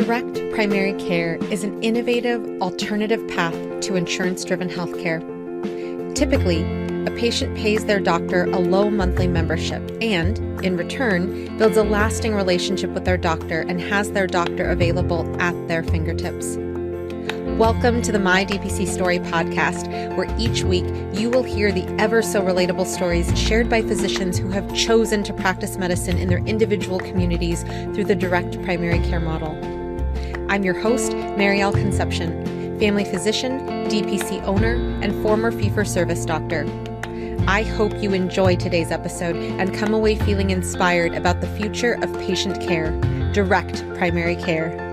Direct primary care is an innovative, alternative path to insurance-driven healthcare. Typically, a patient pays their doctor a low monthly membership and, in return, builds a lasting relationship with their doctor and has their doctor available at their fingertips. Welcome to the My DPC Story podcast, where each week you will hear the ever-so-relatable stories shared by physicians who have chosen to practice medicine in their individual communities through the direct primary care model. I'm your host, Marielle Concepcion, family physician, DPC owner, and former fee-for-service doctor. I hope you enjoy today's episode and come away feeling inspired about the future of patient care, direct primary care.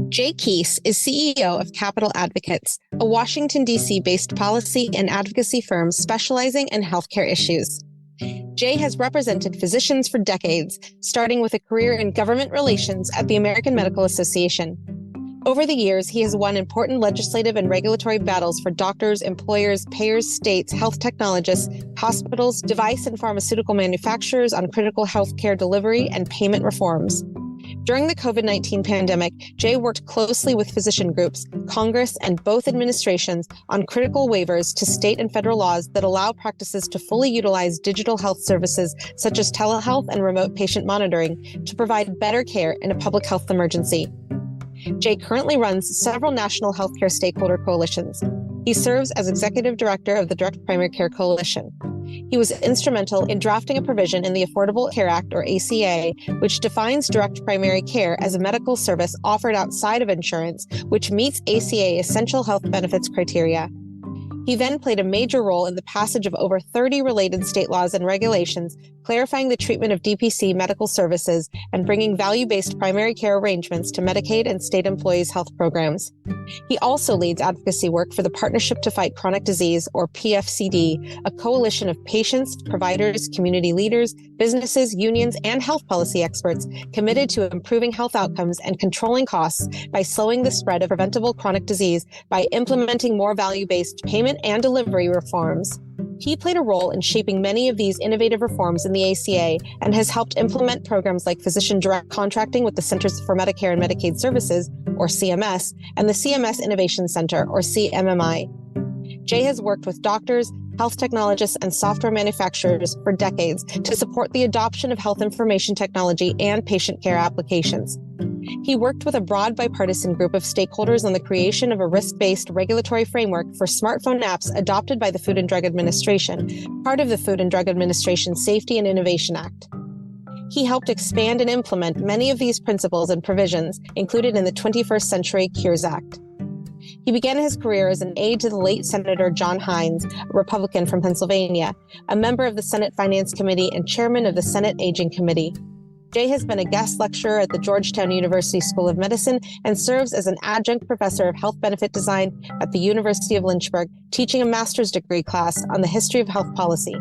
Jay Keese is CEO of Capital Advocates, a Washington, D.C.-based policy and advocacy firm specializing in healthcare issues. Jay has represented physicians for decades, starting with a career in government relations at the American Medical Association. Over the years, he has won important legislative and regulatory battles for doctors, employers, payers, states, health technologists, hospitals, device and pharmaceutical manufacturers on critical healthcare delivery and payment reforms. During the COVID-19 pandemic, Jay worked closely with physician groups, Congress, and both administrations on critical waivers to state and federal laws that allow practices to fully utilize digital health services such as telehealth and remote patient monitoring to provide better care in a public health emergency. Jay currently runs several national healthcare stakeholder coalitions. He serves as executive director of the Direct Primary Care Coalition. He was instrumental in drafting a provision in the Affordable Care Act, or ACA, which defines direct primary care as a medical service offered outside of insurance, which meets ACA essential health benefits criteria. He then played a major role in the passage of over 30 related state laws and regulations, clarifying the treatment of DPC medical services and bringing value-based primary care arrangements to Medicaid and state employees' health programs. He also leads advocacy work for the Partnership to Fight Chronic Disease, or PFCD, a coalition of patients, providers, community leaders, businesses, unions, and health policy experts committed to improving health outcomes and controlling costs by slowing the spread of preventable chronic disease by implementing more value-based payment and delivery reforms. He played a role in shaping many of these innovative reforms in the ACA and has helped implement programs like physician direct contracting with the Centers for Medicare and Medicaid Services, or CMS, and the CMS Innovation Center, or CMMI. Jay has worked with doctors, health technologists, and software manufacturers for decades to support the adoption of health information technology and patient care applications. He worked with a broad bipartisan group of stakeholders on the creation of a risk-based regulatory framework for smartphone apps adopted by the Food and Drug Administration, part of the Food and Drug Administration Safety and Innovation Act. He helped expand and implement many of these principles and provisions included in the 21st Century Cures Act. He began his career as an aide to the late Senator John Hines, a Republican from Pennsylvania, a member of the Senate Finance Committee and chairman of the Senate Aging Committee. Jay has been a guest lecturer at the Georgetown University School of Medicine and serves as an adjunct professor of health benefit design at the University of Lynchburg, teaching a master's degree class on the history of health policy.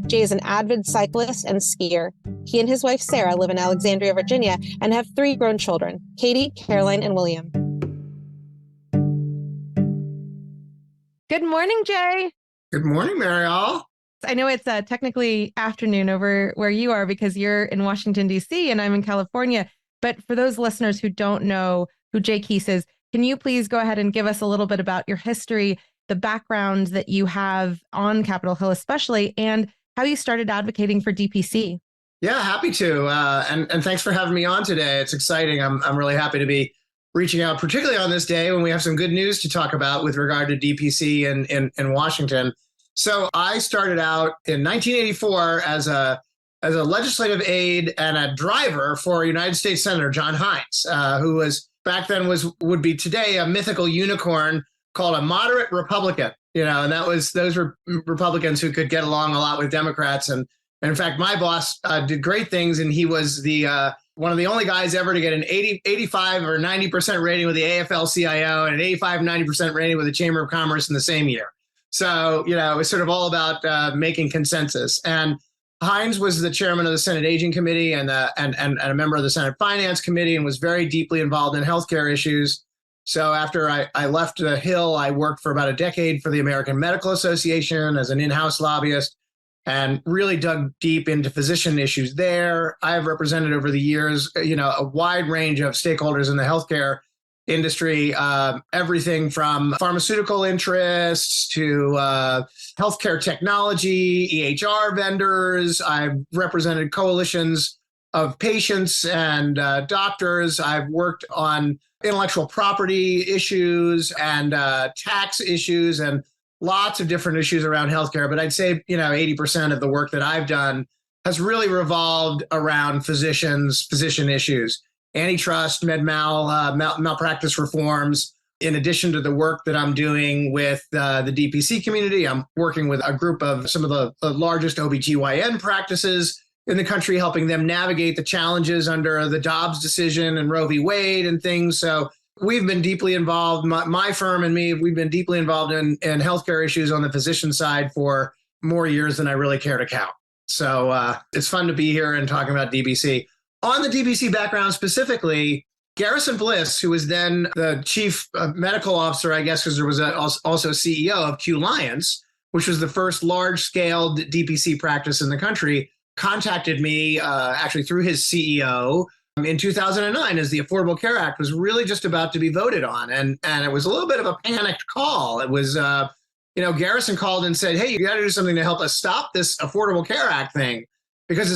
Jay is an avid cyclist and skier. He and his wife, Sarah, live in Alexandria, Virginia, and have 3 grown children, Katie, Caroline, and William. Good morning, Jay. Good morning, Marielle. I know it's technically afternoon over where you are because you're in Washington, D.C., and I'm in California. But for those listeners who don't know who Jay Keese is, can you please go ahead and give us a little bit about your history, the background that you have on Capitol Hill especially, and how you started advocating for DPC? Yeah, happy to. And thanks for having me on today. It's exciting. I'm really happy to be reaching out, particularly on this day when we have some good news to talk about with regard to DPC in Washington. So I started out in 1984 as a legislative aide and a driver for United States Senator John Hines, who was back then would be today a mythical unicorn called a moderate Republican. And those were Republicans who could get along a lot with Democrats. And in fact, my boss did great things, and he was the one of the only guys ever to get an 85 or 90% rating with the AFL-CIO and an 85-90% rating with the Chamber of Commerce in the same year. So, it was sort of all about making consensus. And Hines was the chairman of the Senate Aging Committee and a member of the Senate Finance Committee, and was very deeply involved in healthcare issues. So after I left the Hill, I worked for about a decade for the American Medical Association as an in-house lobbyist and really dug deep into physician issues there. I've represented over the years, a wide range of stakeholders in the healthcare industry, everything from pharmaceutical interests to healthcare technology, EHR vendors. I've represented coalitions of patients and doctors. I've worked on intellectual property issues and tax issues and lots of different issues around healthcare. But I'd say, 80% of the work that I've done has really revolved around physician issues, antitrust, malpractice reforms. In addition to the work that I'm doing with the DPC community, I'm working with a group of some of the largest OBGYN practices in the country, helping them navigate the challenges under the Dobbs decision and Roe v. Wade and things. So we've been deeply involved, my firm and me, we've been deeply involved in healthcare issues on the physician side for more years than I really care to count. So it's fun to be here and talking about DPC. On the DPC background specifically, Garrison Bliss, who was then the chief medical officer, I guess, because there was also CEO of Q-Liance, which was the first large-scale DPC practice in the country, contacted me actually through his CEO in 2009 as the Affordable Care Act was really just about to be voted on. And it was a little bit of a panicked call. It was, Garrison called and said, hey, you got to do something to help us stop this Affordable Care Act thing, because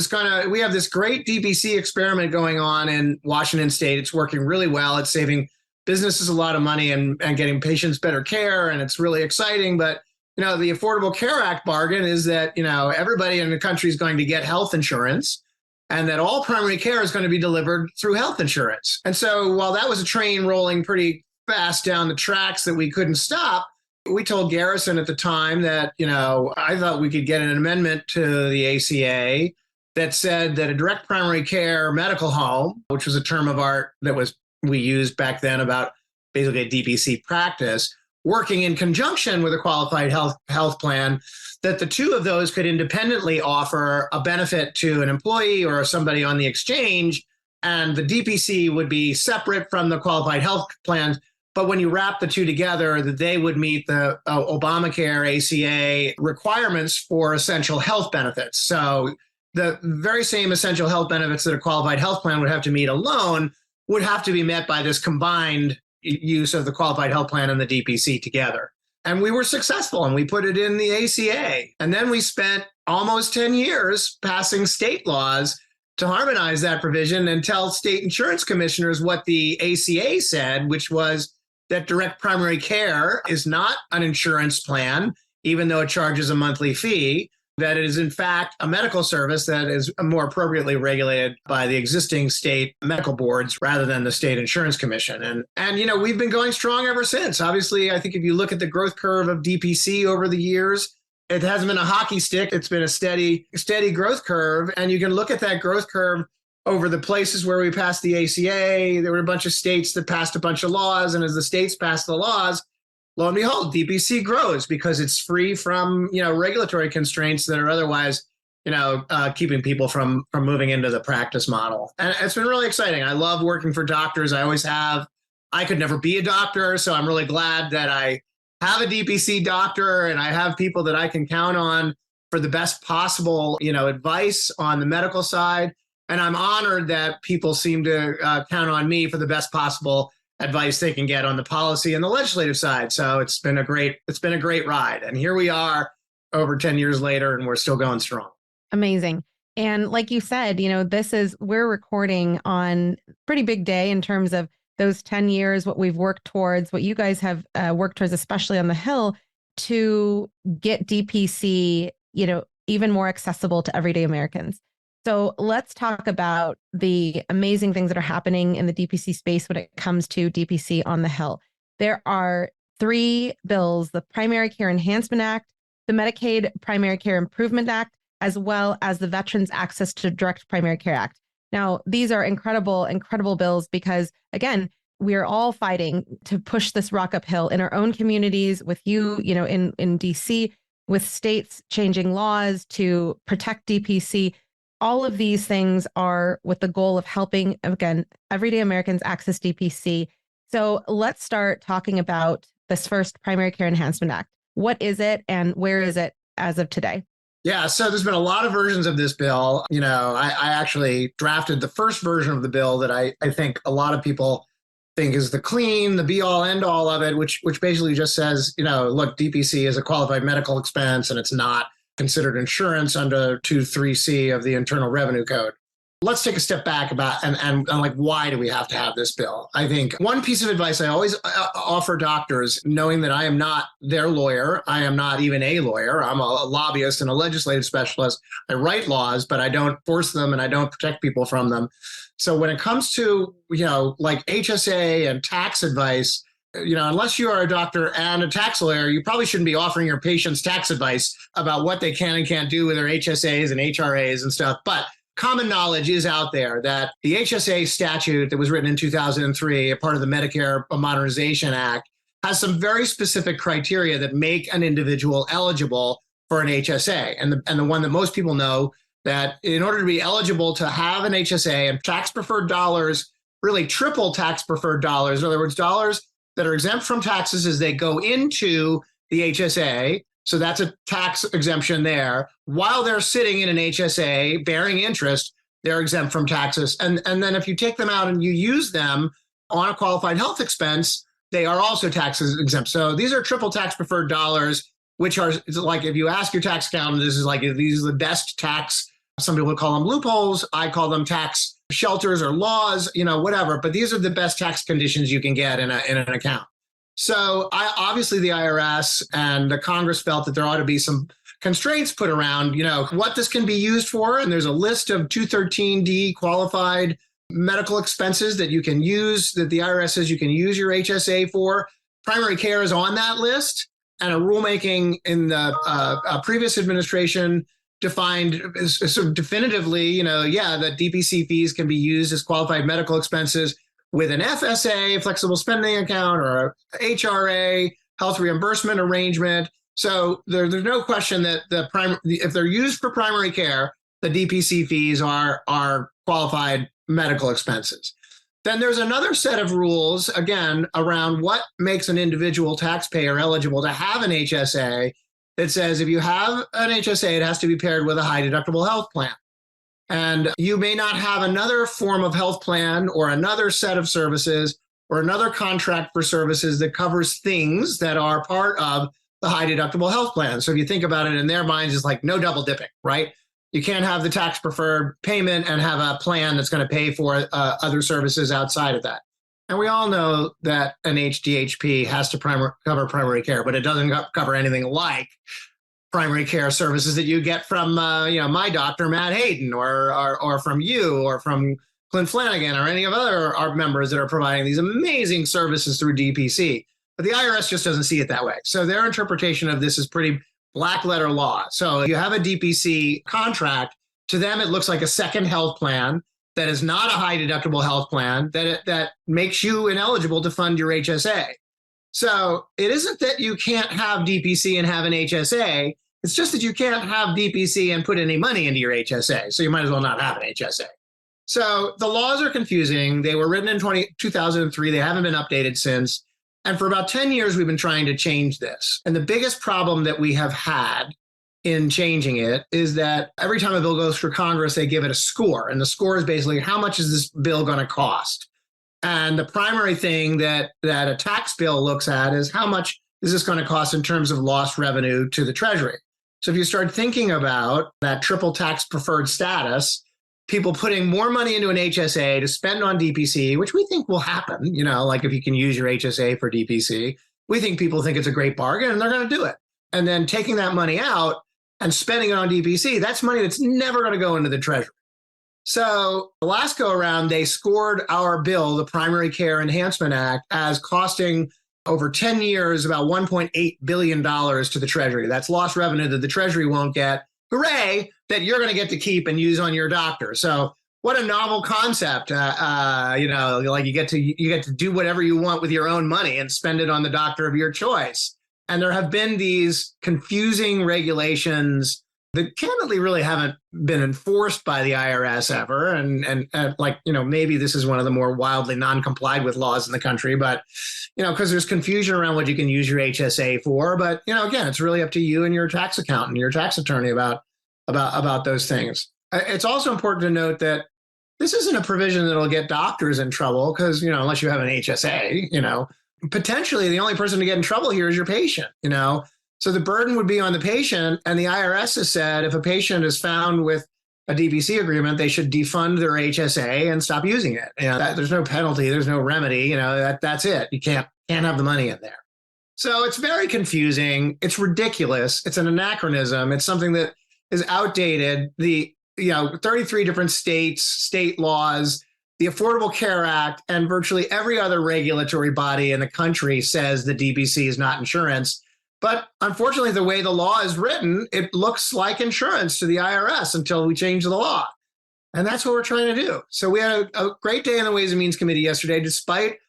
we have this great DPC experiment going on in Washington State. It's working really well. It's saving businesses a lot of money and getting patients better care. And it's really exciting. But the Affordable Care Act bargain is that, everybody in the country is going to get health insurance and that all primary care is going to be delivered through health insurance. And so while that was a train rolling pretty fast down the tracks that we couldn't stop, we told Garrison at the time that, I thought we could get an amendment to the ACA that said that a direct primary care medical home, which was a term of art that we used back then about basically a DPC practice, working in conjunction with a qualified health plan, that the two of those could independently offer a benefit to an employee or somebody on the exchange, and the DPC would be separate from the qualified health plans. But when you wrap the two together, that they would meet the Obamacare ACA requirements for essential health benefits. So the very same essential health benefits that a qualified health plan would have to meet alone would have to be met by this combined use of the qualified health plan and the DPC together. And we were successful and we put it in the ACA. And then we spent almost 10 years passing state laws to harmonize that provision and tell state insurance commissioners what the ACA said, which was that direct primary care is not an insurance plan, even though it charges a monthly fee, that it is in fact a medical service that is more appropriately regulated by the existing state medical boards rather than the state insurance commission. And we've been going strong ever since. Obviously, I think if you look at the growth curve of DPC over the years, it hasn't been a hockey stick. It's been a steady growth curve. And you can look at that growth curve over the places where we passed the ACA. There were a bunch of states that passed a bunch of laws. And as the states passed the laws, lo and behold, DPC grows because it's free from, regulatory constraints that are otherwise, keeping people from moving into the practice model. And it's been really exciting. I love working for doctors. I always have. I could never be a doctor, so I'm really glad that I have a DPC doctor and I have people that I can count on for the best possible, advice on the medical side. And I'm honored that people seem to count on me for the best possible advice they can get on the policy and the legislative side. So it's been a great ride. And here we are over 10 years later, and we're still going strong. Amazing. And like you said, we're recording on a pretty big day in terms of those 10 years, what we've worked towards, what you guys have worked towards, especially on the Hill, to get DPC, even more accessible to everyday Americans. So let's talk about the amazing things that are happening in the DPC space when it comes to DPC on the Hill. There are 3 bills: the Primary Care Enhancement Act, the Medicaid Primary Care Improvement Act, as well as the Veterans Access to Direct Primary Care Act. Now, these are incredible bills because, again, we are all fighting to push this rock uphill in our own communities with you, in DC, with states changing laws to protect DPC. All of these things are with the goal of helping, again, everyday Americans access DPC. So let's start talking about this first Primary Care Enhancement Act. What is it and where is it as of today? Yeah, so there's been a lot of versions of this bill. I actually drafted the first version of the bill that I think a lot of people think is the be all end all of it, which basically just says, look, DPC is a qualified medical expense and it's not considered insurance under 2(3)(c) of the Internal Revenue Code. Let's take a step back about and like, why do we have to have this bill? I think one piece of advice I always offer doctors, knowing that I am not their lawyer, I am not even a lawyer, I'm a lobbyist and a legislative specialist. I write laws, but I don't force them and I don't protect people from them. So when it comes to, like HSA and tax advice, unless you are a doctor and a tax lawyer, you probably shouldn't be offering your patients tax advice about what they can and can't do with their HSAs and HRAs and stuff. But common knowledge is out there that the HSA statute that was written in 2003, a part of the Medicare Modernization Act, has some very specific criteria that make an individual eligible for an HSA. And the one that most people know, that in order to be eligible to have an HSA and tax preferred dollars, really triple tax preferred dollars, in other words, dollars that are exempt from taxes as they go into the HSA. So that's a tax exemption there. While they're sitting in an HSA bearing interest, they're exempt from taxes. And then if you take them out and you use them on a qualified health expense, they are also tax exempt. So these are triple tax preferred dollars, which are like, if you ask your tax accountant, these are the best tax. Some people call them loopholes. I call them tax shelters or laws, whatever. But these are the best tax conditions you can get in an account. So obviously the IRS and the Congress felt that there ought to be some constraints put around, what this can be used for. And there's a list of 213D qualified medical expenses that you can use, that the IRS says you can use your HSA for. Primary care is on that list. And a rulemaking in the previous administration defined sort of definitively, that DPC fees can be used as qualified medical expenses with an FSA, flexible spending account, or a HRA, health reimbursement arrangement. So there's no question that if they're used for primary care, the DPC fees are qualified medical expenses. Then there's another set of rules, again, around what makes an individual taxpayer eligible to have an HSA that says if you have an HSA, it has to be paired with a high deductible health plan. And you may not have another form of health plan or another set of services or another contract for services that covers things that are part of the high deductible health plan. So if you think about it, in their minds, it's like no double dipping, right? You can't have the tax preferred payment and have a plan that's going to pay for other services outside of that. And we all know that an HDHP has to cover primary care, but it doesn't cover anything like primary care services that you get from, my doctor, Matt Hayden, or from you, or from Clint Flanagan, or any of our members that are providing these amazing services through DPC. But the IRS just doesn't see it that way. So their interpretation of this is pretty black letter law. So you have a DPC contract. To them, it looks like a second health plan that is not a high deductible health plan that makes you ineligible to fund your HSA. So it isn't that you can't have DPC and have an HSA. It's just that you can't have DPC and put any money into your HSA. So you might as well not have an HSA. So the laws are confusing. They were written in 2003. They haven't been updated since. And for about 10 years, we've been trying to change this. And the biggest problem that we have had in changing it is that every time a bill goes through Congress, they give it a score. And the score is basically, how much is this bill going to cost? And the primary thing that a tax bill looks at is how much is this going to cost in terms of lost revenue to the Treasury? So if you start thinking about that triple tax preferred status, people putting more money into an HSA to spend on DPC, which we think will happen, like if you can use your HSA for DPC, we think people think it's a great bargain and they're going to do it. And then taking that money out and spending it on DPC, that's money that's never going to go into the Treasury. So the last go around, they scored our bill, the Primary Care Enhancement Act, as costing over 10 years about $1.8 billion to the Treasury. That's lost revenue that the Treasury won't get. Hooray, that you're going to get to keep and use on your doctor. So what a novel concept. Like you get to do whatever you want with your own money and spend it on the doctor of your choice. And there have been these confusing regulations that candidly really haven't been enforced by the IRS ever. And like, maybe this is one of the more wildly non-complied with laws in the country, but, because there's confusion around what you can use your HSA for. But, again, it's really up to you and your tax accountant, your tax attorney about those things. It's also important to note that this isn't a provision that'll get doctors in trouble because, unless you have an HSA, potentially the only person to get in trouble here is your patient, So the burden would be on the patient. And the IRS has said if a patient is found with a DPC agreement, they should defund their HSA and stop using it. There's no penalty. There's no remedy. That's it. You can't have the money in there. So it's very confusing. It's ridiculous. It's an anachronism. It's something that is outdated. 33 different state laws, the Affordable Care Act, and virtually every other regulatory body in the country says the DPC is not insurance. But unfortunately, the way the law is written, it looks like insurance to the IRS until we change the law. And that's what we're trying to do. So we had a great day in the Ways and Means Committee yesterday, despite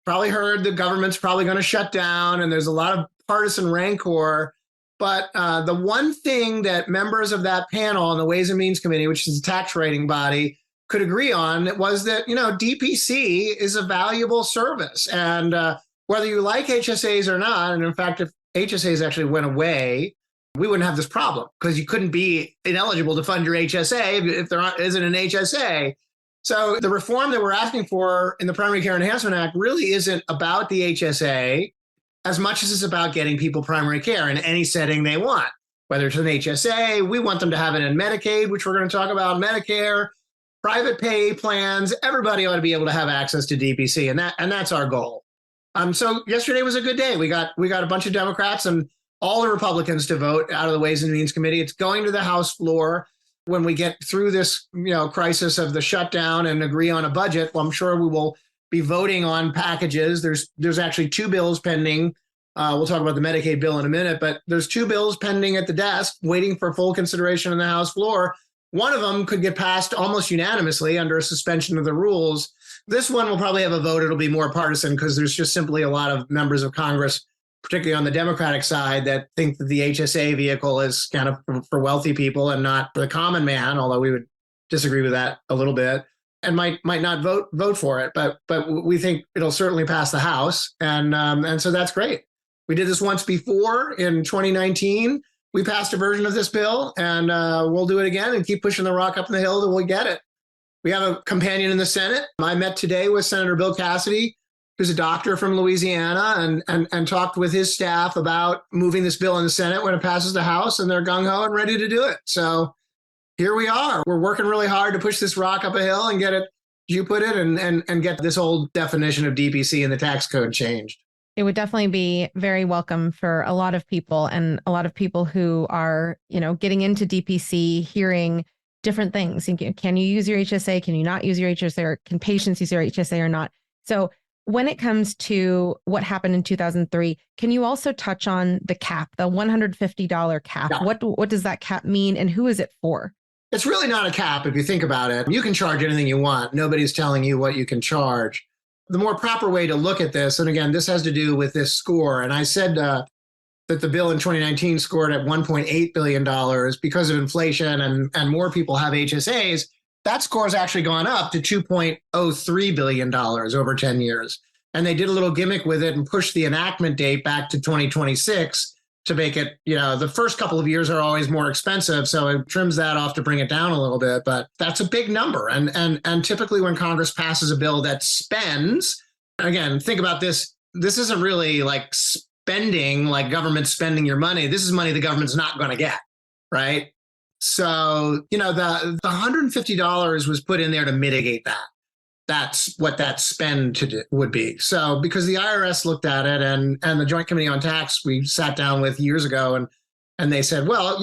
probably heard the government's probably going to shut down and there's a lot of partisan rancor. But the one thing that members of that panel on the Ways and Means Committee, which is a tax rating body, could agree on was that, DPC is a valuable service. And whether you like HSAs or not, and in fact, if HSAs actually went away, we wouldn't have this problem because you couldn't be ineligible to fund your HSA if there isn't an HSA. So the reform that we're asking for in the Primary Care Enhancement Act really isn't about the HSA as much as it's about getting people primary care in any setting they want, whether it's an HSA, we want them to have it in Medicaid, which we're going to talk about, Medicare, private pay plans. Everybody ought to be able to have access to DPC, and that's our goal. So yesterday was a good day. We got a bunch of Democrats and all the Republicans to vote out of the Ways and Means Committee. It's going to the House floor when we get through this, crisis of the shutdown and agree on a budget. Well, I'm sure we will be voting on packages. There's actually two bills pending. We'll talk about the Medicaid bill in a minute, but there's two bills pending at the desk waiting for full consideration on the House floor. One of them could get passed almost unanimously under a suspension of the rules. This one will probably have a vote. It'll be more partisan because there's just simply a lot of members of Congress, particularly on the Democratic side, that think that the HSA vehicle is kind of for wealthy people and not for the common man, although we would disagree with that a little bit, and might not vote for it. But we think it'll certainly pass the House. And so that's great. We did this once before in 2019. We passed a version of this bill, and we'll do it again and keep pushing the rock up the hill till we get it. We have a companion in the Senate. I met today with Senator Bill Cassidy, who's a doctor from Louisiana, and talked with his staff about moving this bill in the Senate when it passes the House, and they're gung-ho and ready to do it. So here we are. We're working really hard to push this rock up a hill and get it, as you put it, and get this old definition of DPC in the tax code changed. It would definitely be very welcome for a lot of people, and a lot of people who are, getting into DPC, hearing different things. Can you use your HSA? Can you not use your HSA? Or can patients use your HSA or not? So when it comes to what happened in 2003, can you also touch on the cap, the $150 cap? Yeah. What does that cap mean, and who is it for? It's really not a cap if you think about it. You can charge anything you want. Nobody's telling you what you can charge. The more proper way to look at this, and again, this has to do with this score, and I said that the bill in 2019 scored at $1.8 billion because of inflation and more people have HSAs. That score has actually gone up to $2.03 billion over 10 years. And they did a little gimmick with it and pushed the enactment date back to 2026 to make it, the first couple of years are always more expensive. So it trims that off to bring it down a little bit. But that's a big number. And typically when Congress passes a bill that spends, again, think about this. This isn't really like spending, like government spending your money. This is money the government's not going to get, right? So, the $150 was put in there to mitigate that. That's what that spend would be. So because the IRS looked at it and the Joint Committee on Tax we sat down with years ago and they said, well,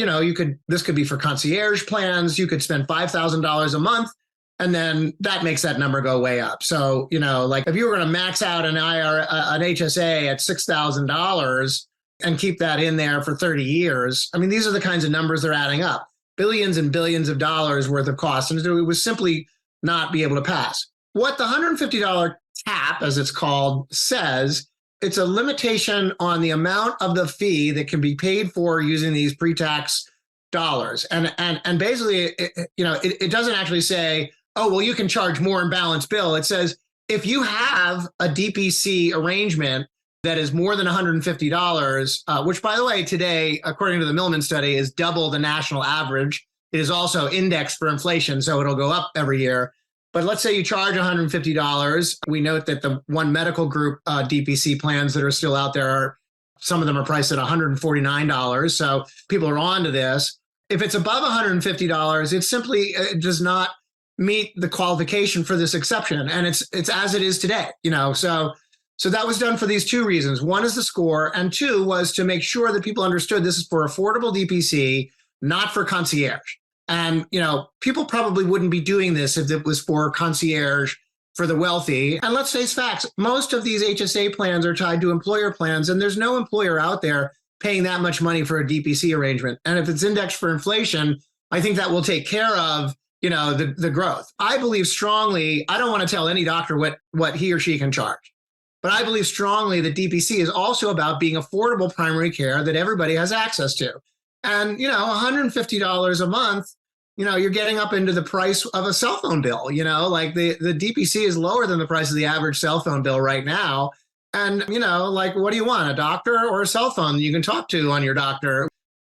this could be for concierge plans. You could spend $5,000 a month and then that makes that number go way up. So, like if you were going to max out an HSA at $6,000 and keep that in there for 30 years, I mean, these are the kinds of numbers they're adding up. Billions and billions of dollars worth of costs. And it was simply not be able to pass. What the $150 cap, as it's called, says, it's a limitation on the amount of the fee that can be paid for using these pre-tax And basically, it doesn't actually say, oh, well, you can charge more in balance bill. It says if you have a DPC arrangement that is more than $150, which, by the way, today, according to the Millman study, is double the national average. It is also indexed for inflation, so it'll go up every year. But let's say you charge $150. We note that the One Medical Group DPC plans that are still out there, some of them are priced at $149. So people are on to this. If it's above $150, it simply does not meet the qualification for this exception. And it's as it is today, So that was done for these two reasons. One is the score, and two was to make sure that people understood this is for affordable DPC, not for concierge. And, people probably wouldn't be doing this if it was for concierge for the wealthy. And let's face facts, most of these HSA plans are tied to employer plans, and there's no employer out there paying that much money for a DPC arrangement. And if it's indexed for inflation, I think that will take care of, the growth. I believe strongly, I don't want to tell any doctor what he or she can charge, but I believe strongly that DPC is also about being affordable primary care that everybody has access to. And, $150 a month, you're getting up into the price of a cell phone bill, like the DPC is lower than the price of the average cell phone bill right now. And, what do you want, a doctor or a cell phone you can talk to on your doctor?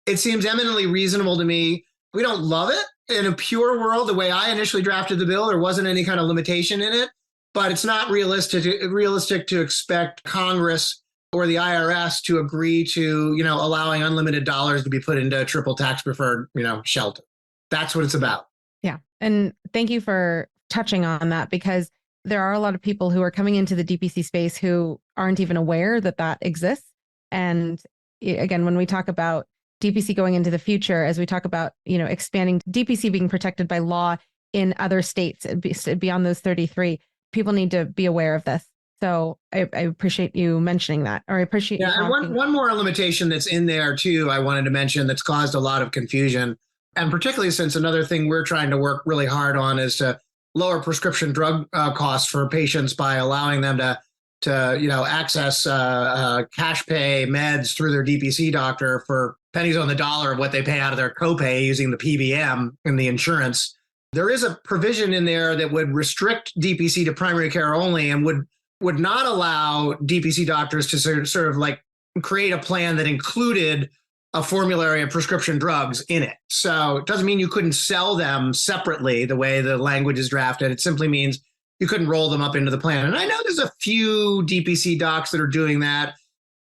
It seems eminently reasonable to me. We don't love it. In a pure world, the way I initially drafted the bill, there wasn't any kind of limitation in it, but it's not realistic to expect Congress or the IRS to agree to, allowing unlimited dollars to be put into a triple tax preferred, shelter. That's what it's about. Yeah. And thank you for touching on that, because there are a lot of people who are coming into the DPC space who aren't even aware that that exists. And again, when we talk about DPC going into the future, as we talk about, expanding DPC being protected by law in other states beyond those 33, people need to be aware of this. So I appreciate you mentioning that, or I appreciate. Yeah, and one more limitation that's in there too, I wanted to mention that's caused a lot of confusion. And particularly since another thing we're trying to work really hard on is to lower prescription drug costs for patients by allowing them to access cash pay meds through their DPC doctor for pennies on the dollar of what they pay out of their copay using the PBM and the insurance. There is a provision in there that would restrict DPC to primary care only and would not allow DPC doctors to sort of like create a plan that included a formulary of prescription drugs in it. So it doesn't mean you couldn't sell them separately the way the language is drafted. It simply means you couldn't roll them up into the plan. And I know there's a few DPC docs that are doing that.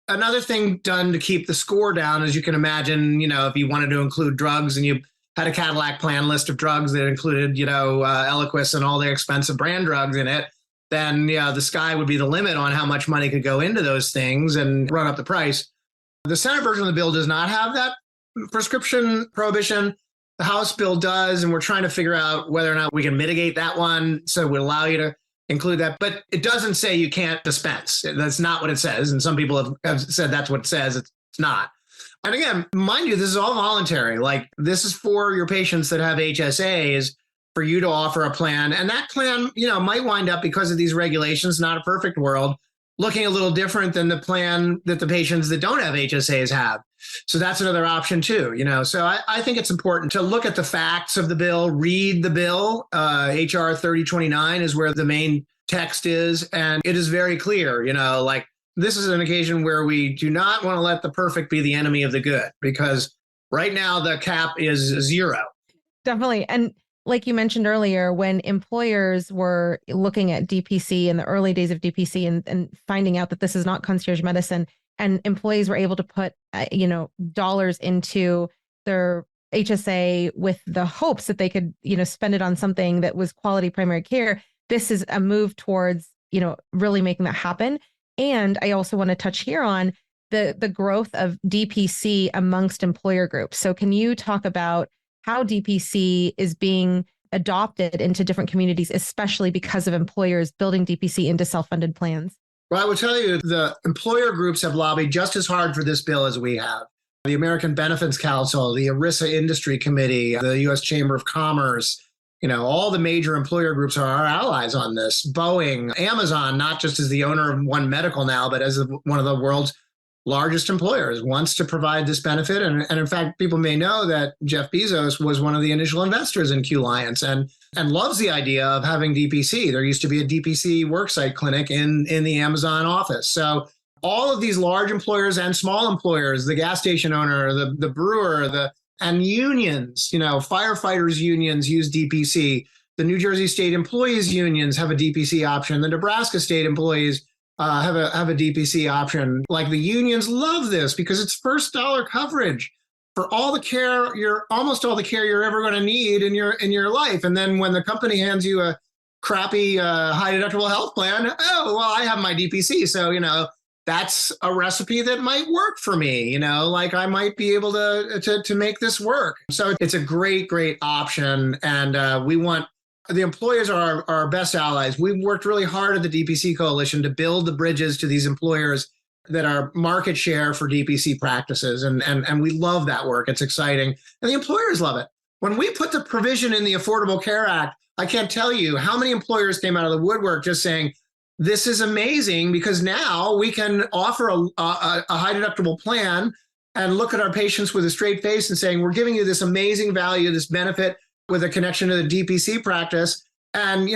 Another thing done to keep the score down, as you can imagine, if you wanted to include drugs and you had a Cadillac plan list of drugs that included, Eliquis and all the expensive brand drugs in it, then the sky would be the limit on how much money could go into those things and run up the price. The Senate version of the bill does not have that prescription prohibition. The House bill does, and we're trying to figure out whether or not we can mitigate that one so it would allow you to include that. But it doesn't say you can't dispense. That's not what it says. And some people have said that's what it says. It's not. And again, mind you, this is all voluntary. Like, this is for your patients that have HSAs for you to offer a plan. And that plan, might wind up, because of these regulations, not a perfect world, looking a little different than the plan that the patients that don't have HSAs have. So that's another option too, So I think it's important to look at the facts of the bill, read the bill. HR 3029 is where the main text is. And it is very clear, this is an occasion where we do not want to let the perfect be the enemy of the good, because right now the cap is 0. Definitely. And like you mentioned earlier, when employers were looking at DPC in the early days of DPC and finding out that this is not concierge medicine, and employees were able to put, dollars into their HSA with the hopes that they could, spend it on something that was quality primary care. This is a move towards, really making that happen. And I also want to touch here on the growth of DPC amongst employer groups. So can you talk about how DPC is being adopted into different communities, especially because of employers building DPC into self-funded plans? Well, I will tell you, the employer groups have lobbied just as hard for this bill as we have. The American Benefits Council, the ERISA Industry Committee, the U.S. Chamber of Commerce, all the major employer groups are our allies on this. Boeing, Amazon, not just as the owner of One Medical now, but as one of the world's largest employers, wants to provide this benefit. And in fact, people may know that Jeff Bezos was one of the initial investors in Q-Liance and loves the idea of having DPC. There used to be a DPC worksite clinic in the Amazon office. So all of these large employers and small employers, the gas station owner, the brewer, and unions, firefighters unions use DPC. The New Jersey State Employees Unions have a DPC option. The Nebraska State Employees have a DPC option. Like, the unions love this because it's first dollar coverage for all the care almost all the care you're ever going to need in your life. And then when the company hands you a crappy high deductible health plan, oh, well, I have my DPC, so that's a recipe that might work for me. Like, I might be able to make this work. So it's a great option, and the employers are our best allies. We've worked really hard at the DPC Coalition to build the bridges to these employers that are market share for DPC practices. And we love that work. It's exciting. And the employers love it. When we put the provision in the Affordable Care Act, I can't tell you how many employers came out of the woodwork just saying, this is amazing because now we can offer a high deductible plan and look at our patients with a straight face and saying, we're giving you this amazing value, this benefit, with a connection to the DPC practice, and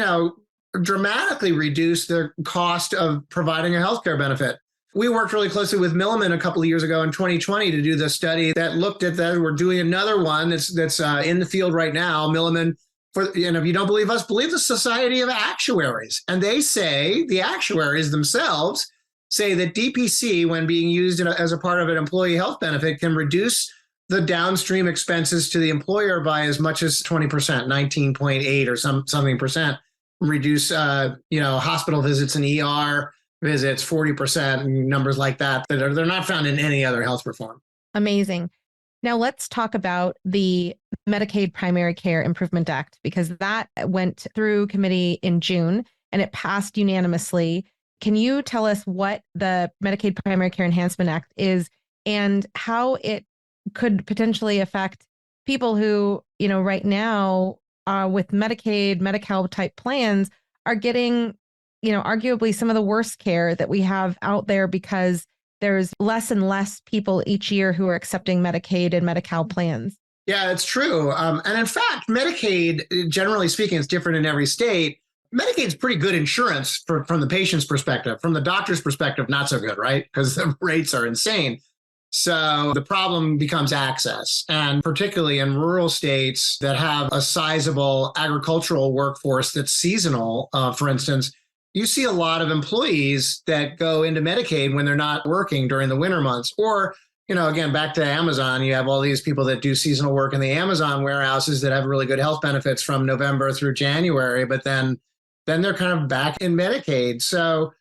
dramatically reduce the cost of providing a healthcare benefit. We worked really closely with Milliman a couple of years ago in 2020 to do the study that looked at that. We're doing another one that's in the field right now. Milliman, if you don't believe us, believe the Society of Actuaries, and they say, the actuaries themselves say, that DPC, when being used as a part of an employee health benefit, can reduce the downstream expenses to the employer by as much as 20%, 19.8 or something percent, reduce, hospital visits and ER visits 40%, and numbers like that they're not found in any other health reform. Amazing. Now let's talk about the Medicaid Primary Care Improvement Act, because that went through committee in June and it passed unanimously. Can you tell us what the Medicaid Primary Care Enhancement Act is and how it could potentially affect people who, right now with Medicaid, Medi-Cal type plans are getting, arguably some of the worst care that we have out there, because there's less and less people each year who are accepting Medicaid and Medi-Cal plans. Yeah, it's true. And in fact, Medicaid, generally speaking, is different in every state. Medicaid's pretty good insurance from the patient's perspective. From the doctor's perspective, not so good, right? Because the rates are insane. So the problem becomes access, and particularly in rural states that have a sizable agricultural workforce that's seasonal, for instance, you see a lot of employees that go into Medicaid when they're not working during the winter months. Or, again, back to Amazon, you have all these people that do seasonal work in the Amazon warehouses that have really good health benefits from November through January, but then they're kind of back in Medicaid. So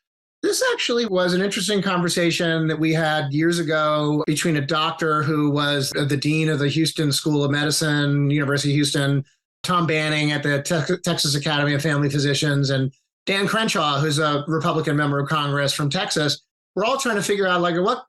this actually was an interesting conversation that we had years ago between a doctor who was the dean of the Houston School of Medicine, University of Houston, Tom Banning at the Texas Academy of Family Physicians, and Dan Crenshaw, who's a Republican member of Congress from Texas. We're all trying to figure out,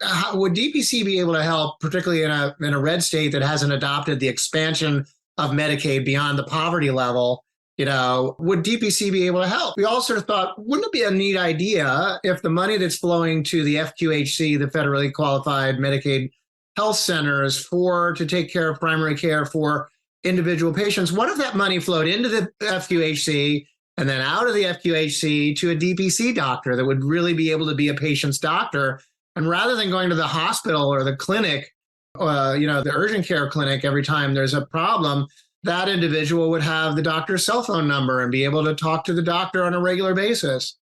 how would DPC be able to help, particularly in a red state that hasn't adopted the expansion of Medicaid beyond the poverty level? Would DPC be able to help? We all sort of thought, wouldn't it be a neat idea if the money that's flowing to the FQHC, the federally qualified Medicaid health centers, to take care of primary care for individual patients, what if that money flowed into the FQHC and then out of the FQHC to a DPC doctor that would really be able to be a patient's doctor? And rather than going to the hospital or the clinic, the urgent care clinic every time there's a problem, that individual would have the doctor's cell phone number and be able to talk to the doctor on a regular basis.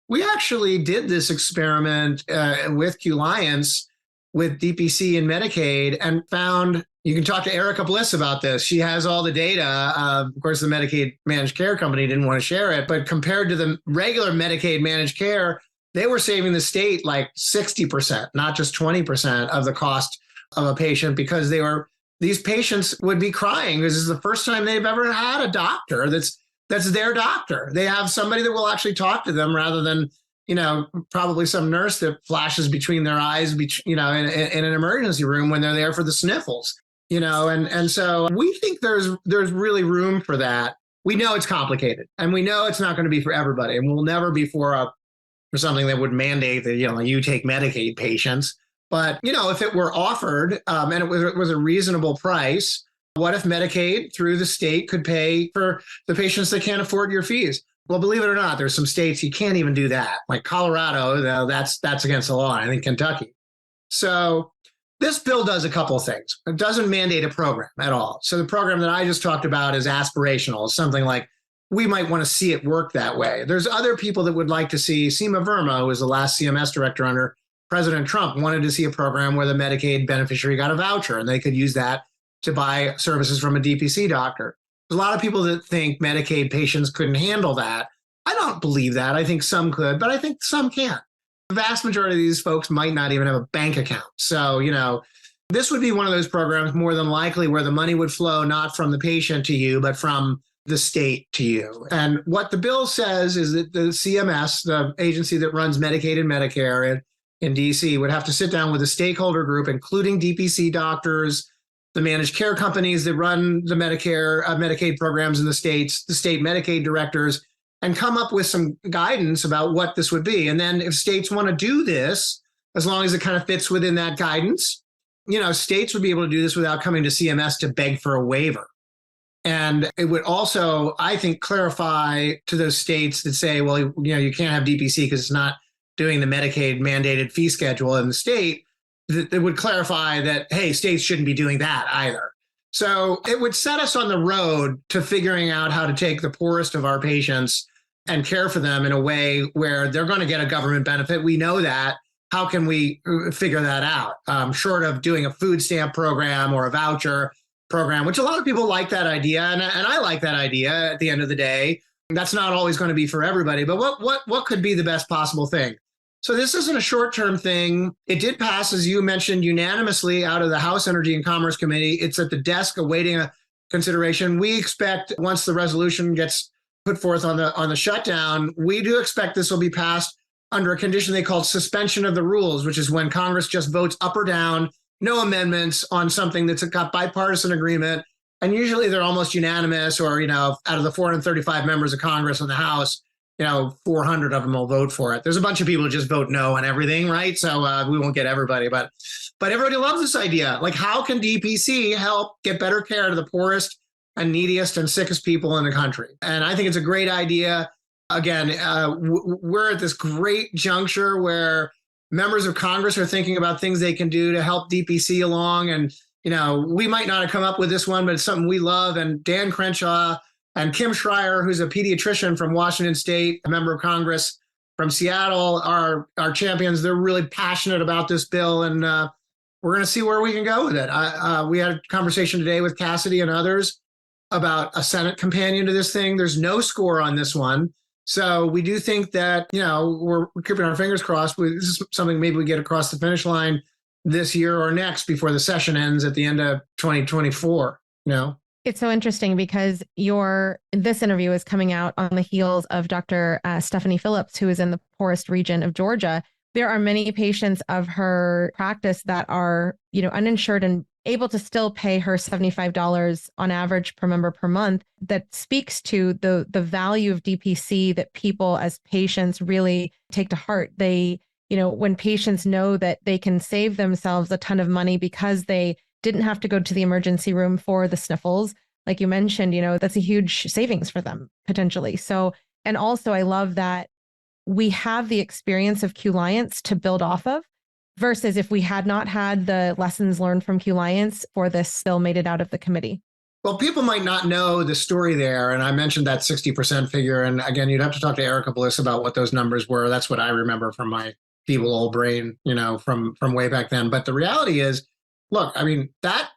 We actually did this experiment with Q-Liance with DPC and Medicaid and found, you can talk to Erica Bliss about this. She has all the data. Of course, the Medicaid managed care company didn't want to share it, but compared to the regular Medicaid managed care, they were saving the state like 60%, not just 20% of the cost of a patient, because these patients would be crying because this is the first time they've ever had a doctor that's their doctor. They have somebody that will actually talk to them rather than, probably some nurse that flashes between their eyes, in an emergency room when they're there for the sniffles, and so we think there's really room for that. We know it's complicated, and we know it's not going to be for everybody, and we'll never be for something that would mandate that, you take Medicaid patients. But, if it were offered and it was a reasonable price, what if Medicaid through the state could pay for the patients that can't afford your fees? Well, believe it or not, there's some states you can't even do that. Like Colorado, that's against the law. I think Kentucky. So this bill does a couple of things. It doesn't mandate a program at all. So the program that I just talked about is aspirational, something like we might want to see it work that way. There's other people that would like to see. Seema Verma, who was the last CMS director under President Trump, wanted to see a program where the Medicaid beneficiary got a voucher and they could use that to buy services from a DPC doctor. There's a lot of people that think Medicaid patients couldn't handle that. I don't believe that. I think some could, but I think some can't. The vast majority of these folks might not even have a bank account. So, this would be one of those programs more than likely where the money would flow not from the patient to you, but from the state to you. And what the bill says is that the CMS, the agency that runs Medicaid and Medicare in DC, would have to sit down with a stakeholder group, including DPC doctors, the managed care companies that run the Medicaid programs in the states, the state Medicaid directors, and come up with some guidance about what this would be. And then if states want to do this, as long as it kind of fits within that guidance, states would be able to do this without coming to CMS to beg for a waiver. And it would also, I think, clarify to those states that say, well, you can't have DPC because it's not doing the Medicaid mandated fee schedule in the state, that would clarify that, hey, states shouldn't be doing that either. So it would set us on the road to figuring out how to take the poorest of our patients and care for them in a way where they're going to get a government benefit. We know that. How can we figure that out? Short of doing a food stamp program or a voucher program, which a lot of people like that idea. And I like that idea at the end of the day. That's not always going to be for everybody, but what could be the best possible thing? So this isn't a short-term thing. It did pass, as you mentioned, unanimously out of the House Energy and Commerce Committee. It's at the desk awaiting a consideration. We expect once the resolution gets put forth on the shutdown, we do expect this will be passed under a condition they call suspension of the rules, which is when Congress just votes up or down, no amendments on something that's got bipartisan agreement. And usually they're almost unanimous, or, out of the 435 members of Congress in the House, 400 of them will vote for it. There's a bunch of people who just vote no on everything, right? So we won't get everybody, but everybody loves this idea. Like, how can DPC help get better care to the poorest and neediest and sickest people in the country? And I think it's a great idea. Again, we're at this great juncture where members of Congress are thinking about things they can do to help DPC along. And, we might not have come up with this one, but it's something we love. And Dan Crenshaw and Kim Schreier, who's a pediatrician from Washington State, a member of Congress from Seattle, are champions. They're really passionate about this bill, and we're going to see where we can go with it. We had a conversation today with Cassidy and others about a Senate companion to this thing. There's no score on this one. So we do think that, we're keeping our fingers crossed. This is something maybe we get across the finish line this year or next before the session ends at the end of 2024, It's so interesting because this interview is coming out on the heels of Dr. Stephanie Phillips, who is in the poorest region of Georgia. There are many patients of her practice that are, uninsured and able to still pay her $75 on average per member per month. That speaks to the value of DPC that people as patients really take to heart. They, when patients know that they can save themselves a ton of money because they didn't have to go to the emergency room for the sniffles, like you mentioned, that's a huge savings for them potentially. So, and also I love that we have the experience of Q-Liance to build off of, versus if we had not had the lessons learned from Q-Liance for this bill made it out of the committee. Well, people might not know the story there. And I mentioned that 60% figure. And again, you'd have to talk to Erica Bliss about what those numbers were. That's what I remember from my feeble old brain, from way back then. But the reality is, look, that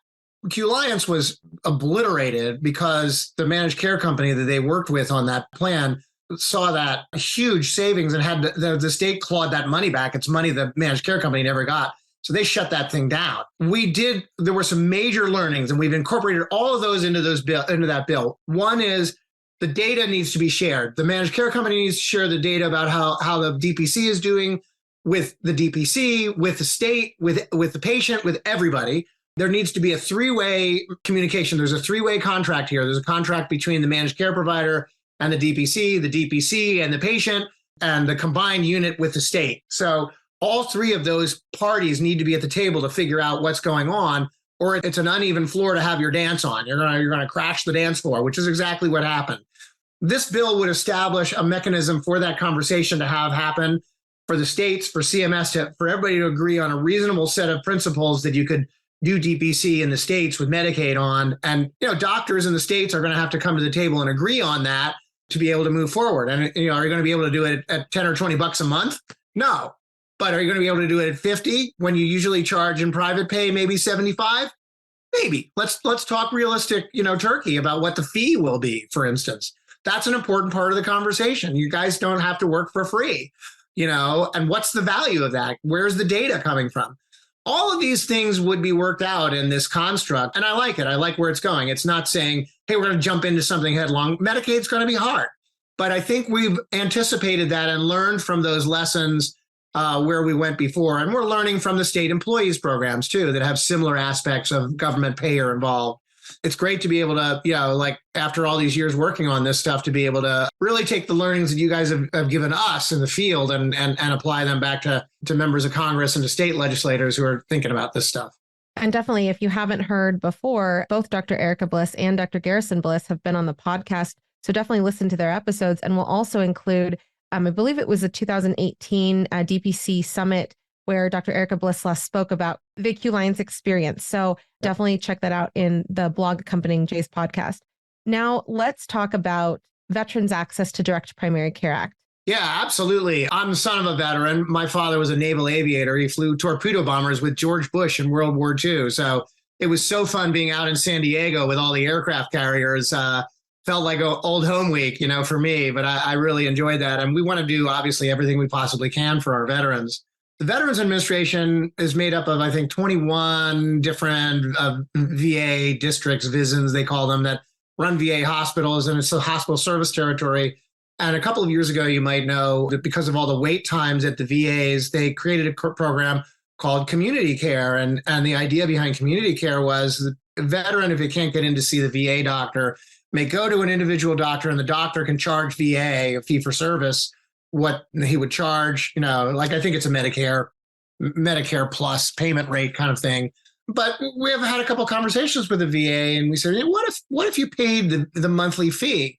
Q-Liance was obliterated because the managed care company that they worked with on that plan saw that huge savings and had the state clawed that money back. It's money the managed care company never got. So they shut that thing down. There were some major learnings, and we've incorporated all of those into that bill. One is the data needs to be shared. The managed care company needs to share the data about how the DPC is doing with the DPC, with the state, with the patient, with everybody. There needs to be a three-way communication. There's a three-way contract here. There's a contract between the managed care provider and the DPC and the patient, and the combined unit with the state. So all three of those parties need to be at the table to figure out what's going on, or it's an uneven floor to have your dance on. You're gonna crash the dance floor, which is exactly what happened. This bill would establish a mechanism for that conversation to have happen, for the states, for CMS, for everybody to agree on a reasonable set of principles that you could do DPC in the states with Medicaid on. And, doctors in the states are going to have to come to the table and agree on that to be able to move forward. And, are you going to be able to do it at 10 or 20 bucks a month? No. But are you going to be able to do it at 50 when you usually charge in private pay maybe 75? Maybe. Let's talk realistic, turkey about what the fee will be, for instance. That's an important part of the conversation. You guys don't have to work for free, and what's the value of that? Where's the data coming from? All of these things would be worked out in this construct. And I like it. I like where it's going. It's not saying, hey, we're going to jump into something headlong. Medicaid's going to be hard. But I think we've anticipated that and learned from those lessons where we went before. And we're learning from the state employees programs, too, that have similar aspects of government payer involved. It's great to be able to, after all these years working on this stuff, to be able to really take the learnings that you guys have given us in the field and apply them back to members of Congress and to state legislators who are thinking about this stuff. And definitely, if you haven't heard before, both Dr. Erica Bliss and Dr. Garrison Bliss have been on the podcast. So definitely listen to their episodes. And we'll also include, I believe it was a 2018 DPC Summit where Dr. Erica Bliss last spoke about VQ Line's experience. So definitely check that out in the blog accompanying Jay's podcast. Now let's talk about veterans' access to Direct Primary Care Act. Yeah, absolutely. I'm the son of a veteran. My father was a naval aviator. He flew torpedo bombers with George Bush in World War II. So it was so fun being out in San Diego with all the aircraft carriers. Felt like an old home week, for me, but I really enjoyed that. And we want to do, obviously, everything we possibly can for our veterans. The Veterans Administration is made up of, I think, 21 different VA districts, VISNs, they call them, that run VA hospitals, and it's a hospital service territory. And a couple of years ago, you might know that because of all the wait times at the VAs, they created a program called community care. And the idea behind community care was the veteran, if he can't get in to see the VA doctor, may go to an individual doctor, and the doctor can charge VA a fee for service what he would charge, I think it's a Medicare plus payment rate kind of thing. But we have had a couple of conversations with the VA, and we said, what if you paid the monthly fee?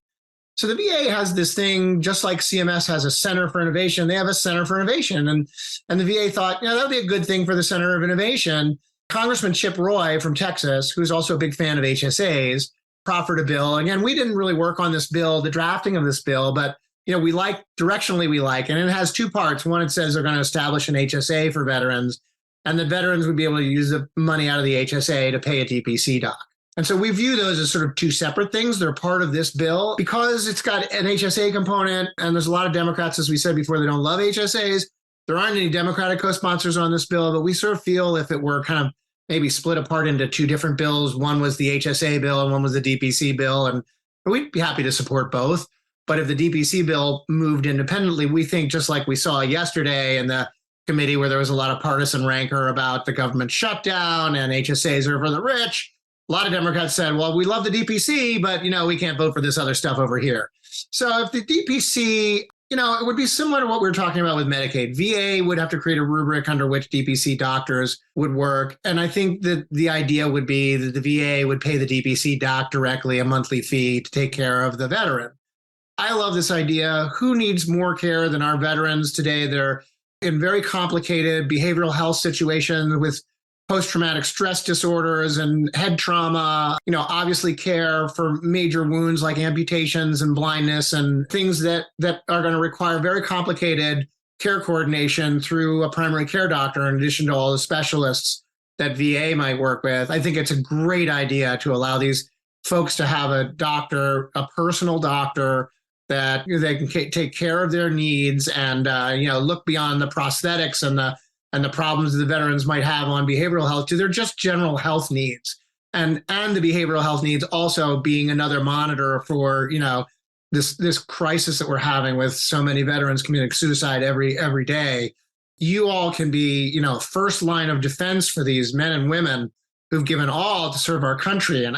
So the VA has this thing, just like CMS has a Center for Innovation, they have a Center for Innovation. And the VA thought, that would be a good thing for the Center of Innovation. Congressman Chip Roy from Texas, who's also a big fan of HSAs, proffered a bill. Again, we didn't really work on this bill, the drafting of this bill, but we like, directionally we like, and it has two parts. One, it says they're going to establish an HSA for veterans, and the veterans would be able to use the money out of the HSA to pay a DPC doc. And so we view those as sort of two separate things. They're part of this bill because it's got an HSA component, and there's a lot of Democrats, as we said before, they don't love HSAs. There aren't any Democratic co-sponsors on this bill, but we sort of feel if it were kind of maybe split apart into two different bills, one was the HSA bill and one was the DPC bill, and we'd be happy to support both. But if the DPC bill moved independently, we think, just like we saw yesterday in the committee where there was a lot of partisan rancor about the government shutdown and HSAs are for the rich, a lot of Democrats said, well, we love the DPC, but, we can't vote for this other stuff over here. So if the DPC, it would be similar to what we were talking about with Medicaid. VA would have to create a rubric under which DPC doctors would work. And I think that the idea would be that the VA would pay the DPC doc directly a monthly fee to take care of the veteran. I love this idea. Who needs more care than our veterans today? They're in very complicated behavioral health situations with post-traumatic stress disorders and head trauma, obviously care for major wounds like amputations and blindness and things that are going to require very complicated care coordination through a primary care doctor, in addition to all the specialists that VA might work with. I think it's a great idea to allow these folks to have a doctor, a personal doctor, that they can take care of their needs and look beyond the prosthetics and the problems the veterans might have on behavioral health to their just general health needs, and the behavioral health needs also being another monitor for this crisis that we're having with so many veterans committing suicide every day. You all can be first line of defense for these men and women who've given all to serve our country, and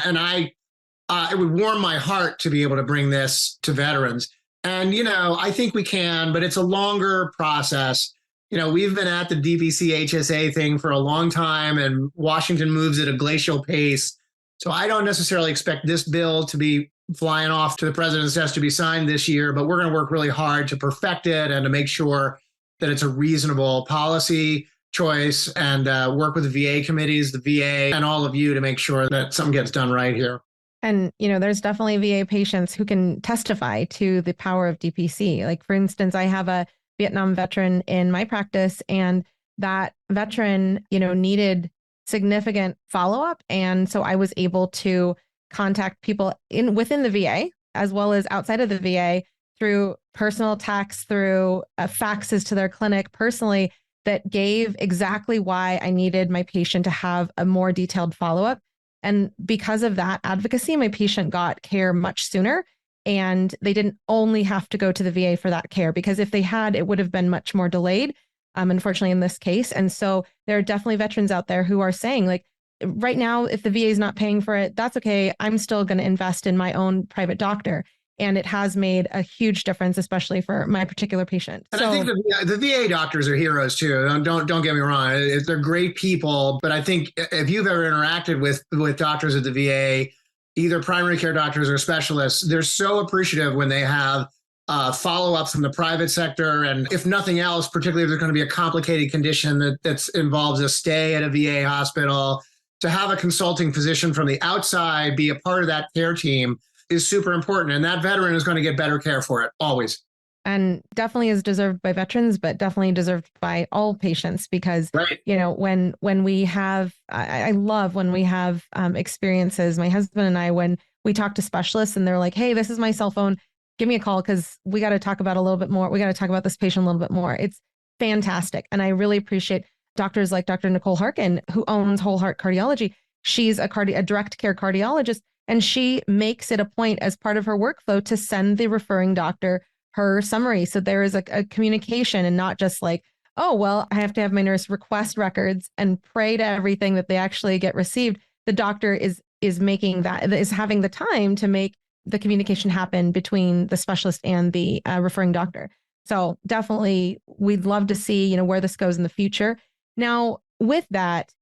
it would warm my heart to be able to bring this to veterans. And, I think we can, but it's a longer process. We've been at the DPC HSA thing for a long time, and Washington moves at a glacial pace. So I don't necessarily expect this bill to be flying off to the president's desk to be signed this year, but we're going to work really hard to perfect it and to make sure that it's a reasonable policy choice, and work with the VA committees, the VA, and all of you to make sure that something gets done right here. And, there's definitely VA patients who can testify to the power of DPC. Like, for instance, I have a Vietnam veteran in my practice, and that veteran, needed significant follow-up. And so I was able to contact people within the VA, as well as outside of the VA, through personal texts, through faxes to their clinic personally, that gave exactly why I needed my patient to have a more detailed follow-up. And because of that advocacy, my patient got care much sooner, and they didn't only have to go to the VA for that care, because if they had, it would have been much more delayed, unfortunately, in this case. And so there are definitely veterans out there who are saying, like, right now, if the VA is not paying for it, that's okay. I'm still going to invest in my own private doctor. And it has made a huge difference, especially for my particular patient. And I think the VA doctors are heroes too. Don't get me wrong. They're great people. But I think if you've ever interacted with doctors at the VA, either primary care doctors or specialists, they're so appreciative when they have follow-ups from the private sector. And if nothing else, particularly if there's going to be a complicated condition that involves a stay at a VA hospital, to have a consulting physician from the outside be a part of that care team is super important. And that veteran is going to get better care for it, always. And definitely is deserved by veterans, but definitely deserved by all patients, because, right. When we have, I love when we have experiences, my husband and I, when we talk to specialists and they're like, hey, this is my cell phone, give me a call, because we got to talk about a little bit more. We got to talk about this patient a little bit more. It's fantastic. And I really appreciate doctors like Dr. Nicole Harkin, who owns Whole Heart Cardiology. She's a direct care cardiologist, and she makes it a point as part of her workflow to send the referring doctor her summary. So there is a communication, and not just like, oh, well, I have to have my nurse request records and pray to everything that they actually get received. The doctor is making that, is having the time to make the communication happen between the specialist and the referring doctor. So definitely, we'd love to see, where this goes in the future. Now, with that,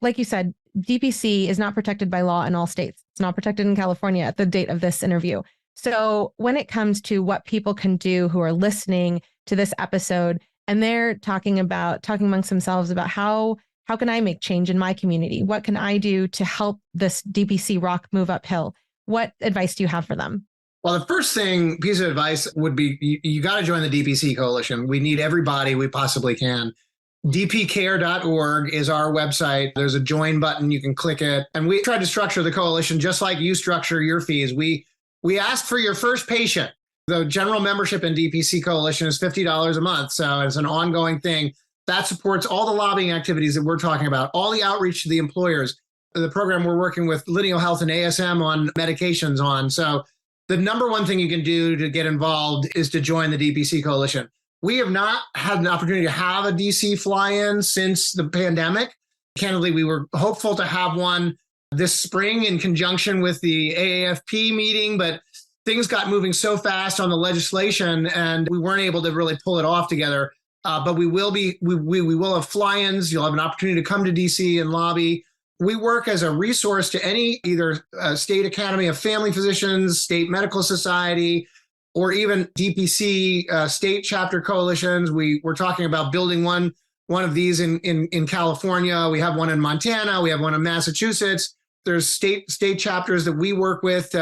like you said, DPC is not protected by law in all states. It's not protected in California at the date of this interview. So when it comes to what people can do who are listening to this episode, and they're talking amongst themselves about how can I make change in my community? What can I do to help this DPC rock move uphill? What advice do you have for them? Well, the first piece of advice would be, you got to join the DPC Coalition. We need everybody we possibly can. dpcare.org is our website. There's a join button. You can click it. And we tried to structure the coalition just like you structure your fees. We asked for your first patient. The general membership in DPC Coalition is $50 a month. So it's an ongoing thing that supports all the lobbying activities that we're talking about, all the outreach to the employers, the program we're working with Lineal Health and ASM on medications on. So the number one thing you can do to get involved is to join the DPC Coalition. We have not had an opportunity to have a DC fly-in since the pandemic. Candidly, we were hopeful to have one this spring in conjunction with the AAFP meeting, but things got moving so fast on the legislation and we weren't able to really pull it off together. But we will have fly-ins. You'll have an opportunity to come to DC and lobby. We work as a resource to any either State Academy of Family Physicians, State Medical Society, or even DPC state chapter coalitions. We're talking about building one of these in California. We have one in Montana. We have one in Massachusetts. There's state chapters that we work with.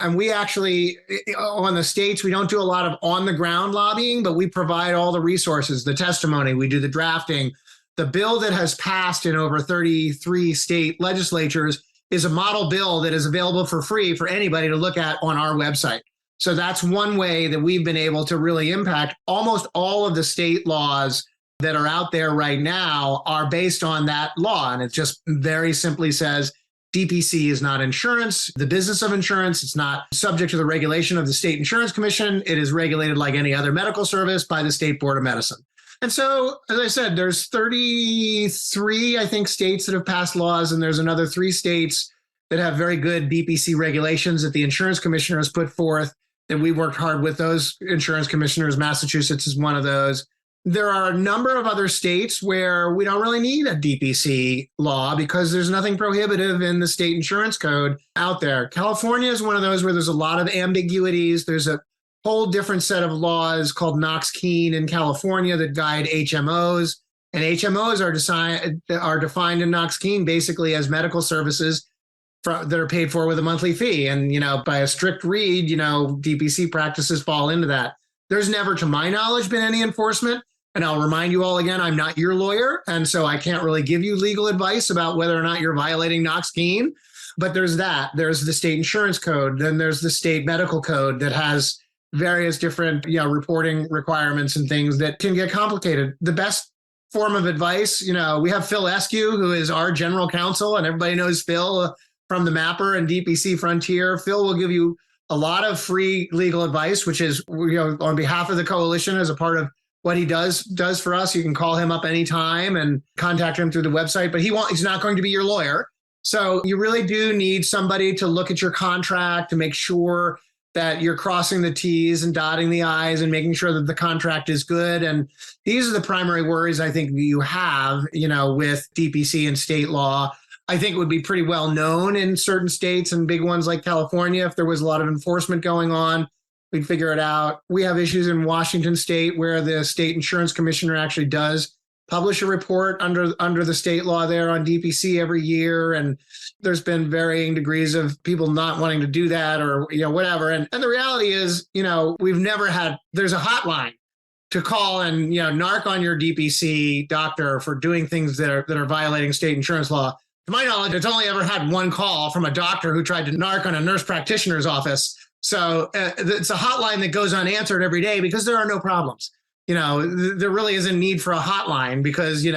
And we actually, on the states, we don't do a lot of on the ground lobbying, but we provide all the resources, the testimony, we do the drafting. The bill that has passed in over 33 state legislatures is a model bill that is available for free for anybody to look at on our website. So that's one way that we've been able to really impact. Almost all of the state laws that are out there right now are based on that law. And it just very simply says, DPC is not insurance, the business of insurance. It's not subject to the regulation of the State Insurance Commission. It is regulated like any other medical service by the State Board of Medicine. And so, as I said, there's 33, I think, states that have passed laws, and there's another 3 states that have very good DPC regulations that the insurance commissioner has put forth, that we worked hard with those insurance commissioners. Massachusetts is one of those. There are a number of other states where we don't really need a DPC law because there's nothing prohibitive in the state insurance code out there. California is one of those where there's a lot of ambiguities. There's a whole different set of laws called Knox-Keene in California that guide HMOs. And HMOs are defined in Knox-Keene basically as medical services that are paid for with a monthly fee. And, by a strict read, DPC practices fall into that. There's never, to my knowledge, been any enforcement. And I'll remind you all again, I'm not your lawyer. And so I can't really give you legal advice about whether or not you're violating Knox-Keene. But there's that. There's the state insurance code. Then there's the state medical code that has various different, reporting requirements and things that can get complicated. The best form of advice, we have Phil Eskew, who is our general counsel, and everybody knows Phil from the Mapper and DPC Frontier. Phil will give you a lot of free legal advice, which is, on behalf of the coalition as a part of what he does for us. You can call him up anytime and contact him through the website, but he's not going to be your lawyer. So you really do need somebody to look at your contract to make sure that you're crossing the T's and dotting the I's and making sure that the contract is good. And these are the primary worries I think you have, with DPC and state law. I think it would be pretty well known in certain states and big ones like California. If there was a lot of enforcement going on, we'd figure it out. We have issues in Washington state where the state insurance commissioner actually does publish a report under the state law there on DPC every year. And there's been varying degrees of people not wanting to do that or, whatever. And the reality is, we've never had, there's a hotline to call and, narc on your DPC doctor for doing things that are violating state insurance law. To my knowledge, it's only ever had one call from a doctor who tried to narc on a nurse practitioner's office. So it's a hotline that goes unanswered every day because there are no problems. There really isn't need for a hotline because,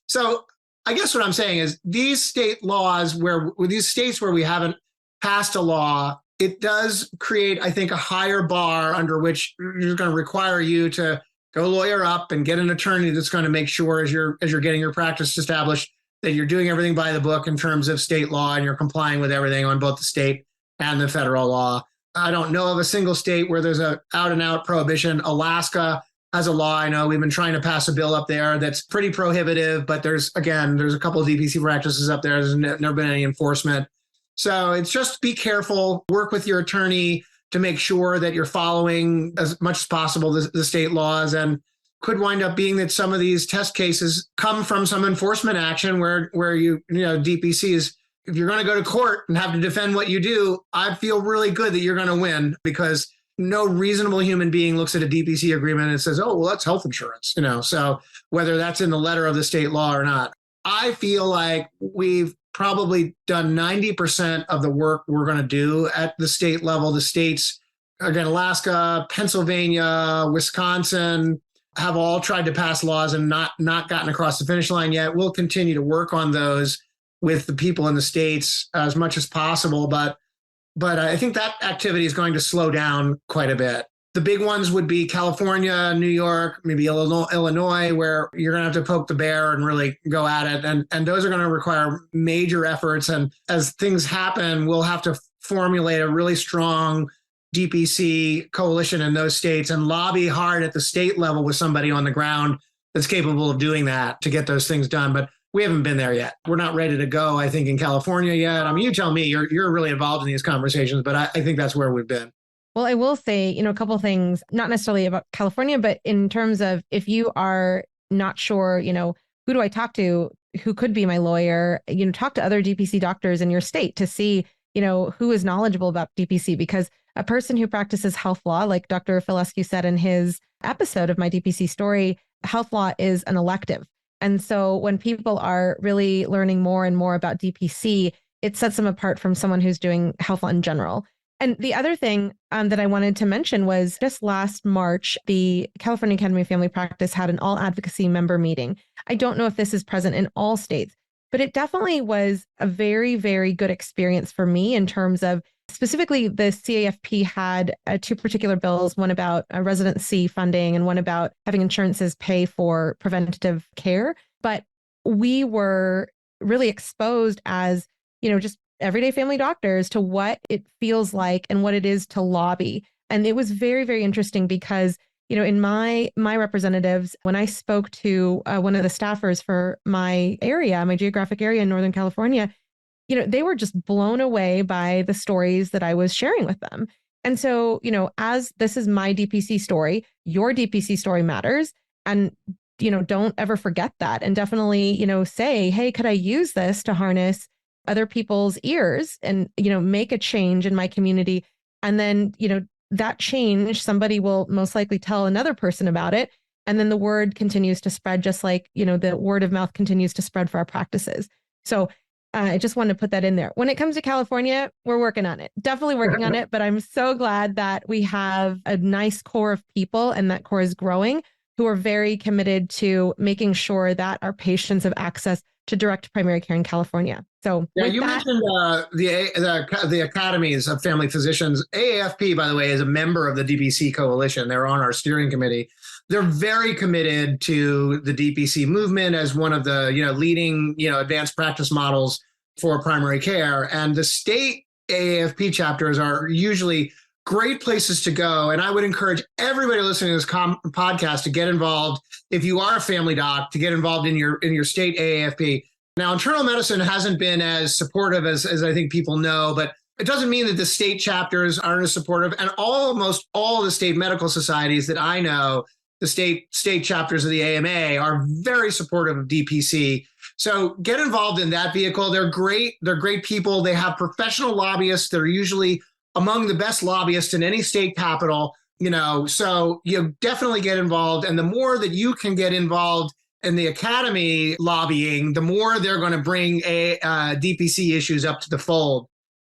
so I guess what I'm saying is these state laws with these states where we haven't passed a law, it does create, I think, a higher bar under which you're going to require you to go lawyer up and get an attorney that's going to make sure as you're getting your practice established that you're doing everything by the book in terms of state law and you're complying with everything on both the state and the federal law. I don't know of a single state where there's a out and out prohibition. Alaska has a law. I know we've been trying to pass a bill up there that's pretty prohibitive, but there's a couple of DPC practices up there. There's never been any enforcement. So it's just be careful, work with your attorney to make sure that you're following as much as possible the state laws, and could wind up being that some of these test cases come from some enforcement action where DPC is, if you're going to go to court and have to defend what you do, I feel really good that you're going to win because no reasonable human being looks at a DPC agreement and says, oh, well, that's health insurance, so whether that's in the letter of the state law or not. I feel like we've probably done 90% of the work we're going to do at the state level. The states, again, Alaska, Pennsylvania, Wisconsin, have all tried to pass laws and not gotten across the finish line yet. We'll continue to work on those with the people in the states as much as possible. But I think that activity is going to slow down quite a bit. The big ones would be California, New York, maybe Illinois, where you're going to have to poke the bear and really go at it. And those are going to require major efforts. And as things happen, we'll have to formulate a really strong DPC coalition in those states and lobby hard at the state level with somebody on the ground that's capable of doing that to get those things done. But we haven't been there yet. We're not ready to go, I think, in California yet. I mean, you tell me, you're really involved in these conversations, but I think that's where we've been. Well, I will say, a couple of things, not necessarily about California, but in terms of if you are not sure, who do I talk to? Who could be my lawyer? Talk to other DPC doctors in your state to see, who is knowledgeable about DPC, because a person who practices health law, like Dr. Phil Eskew said in his episode of my DPC Story, health law is an elective. And so when people are really learning more and more about DPC, it sets them apart from someone who's doing health law in general. And the other thing that I wanted to mention was just last March, the California Academy of Family Practice had an all advocacy member meeting. I don't know if this is present in all states, but it definitely was a very, very good experience for me in terms of specifically the CAFP had two particular bills, one about residency funding and one about having insurances pay for preventative care. But we were really exposed as, just everyday family doctors to what it feels like and what it is to lobby. And it was very, very interesting because in my representatives, when I spoke to one of the staffers for my area, my geographic area in Northern California, they were just blown away by the stories that I was sharing with them. And so, as this is my DPC story, your DPC story matters. And, don't ever forget that. And definitely, say, hey, could I use this to harness other people's ears and, make a change in my community? And then, that change, somebody will most likely tell another person about it. And then the word continues to spread, just like, the word of mouth continues to spread for our practices. So I just wanted to put that in there. When it comes to California, we're working on it, definitely working on it. But I'm so glad that we have a nice core of people, and that core is growing, who are very committed to making sure that our patients have access to direct primary care in California. So you mentioned the academies of family physicians. AAFP, by the way, is a member of the DPC Coalition. They're on our steering committee. They're very committed to the DPC movement as one of the leading advanced practice models for primary care. And the state AAFP chapters are usually great places to go. And I would encourage everybody listening to this podcast to get involved. If you are a family doc, to get involved in your state AAFP. Now, internal medicine hasn't been as supportive as I think people know, but it doesn't mean that the state chapters aren't as supportive. And almost all the state medical societies that I know, the state chapters of the AMA, are very supportive of DPC. So get involved in that vehicle. They're great. They're great people. They have professional lobbyists. They're usually among the best lobbyists in any state capital, so you definitely get involved. And the more that you can get involved in the academy lobbying, the more they're going to bring DPC issues up to the fold.